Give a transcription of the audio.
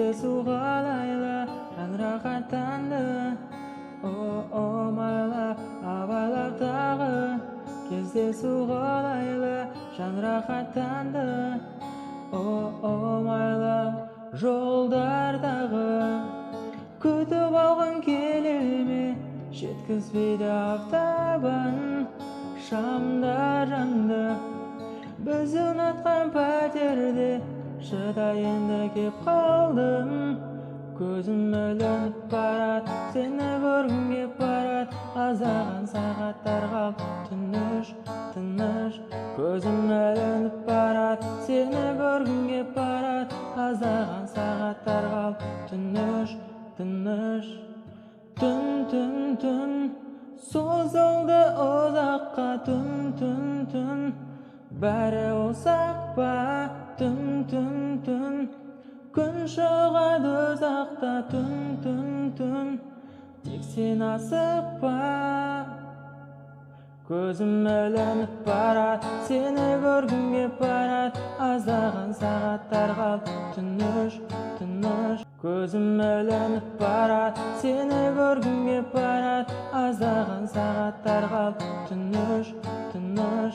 кездесуға лайлы жан рахаттанды. Oh my, абайлап тағы кездесуға лайлы жан рахаттанды. Oh my, жолдардағы күтіп алғың келе ме, жеткізбейді автабан шамдар жанды. Біз ұнатқан пәтерде шыдайынды кеп қалдым. Көзім ілініп барат, сені көргім кеп барат. Аздаған сағаттар қалды, тыныш, тыныш. Көзім ілініп барат, сені көргім кеп барат. Аздаған сағаттар қалды, тыныш, тыныш. Түн, түн, түн, созылды ұзаққа. Түн, түн, түн, бәрі ұзақ па. Түн, түн, түн, күн шығады ұзақта. Түн, түн, түн, тек сен асықпа. Көзім ілініп барат, сені көргім кеп барат. Аздаған сағаттар қалды, тыныш, тыныш. Көзім ілініп барат, сені көргім кеп барат. Аздаған сағаттар қалды, тыныш, тыныш.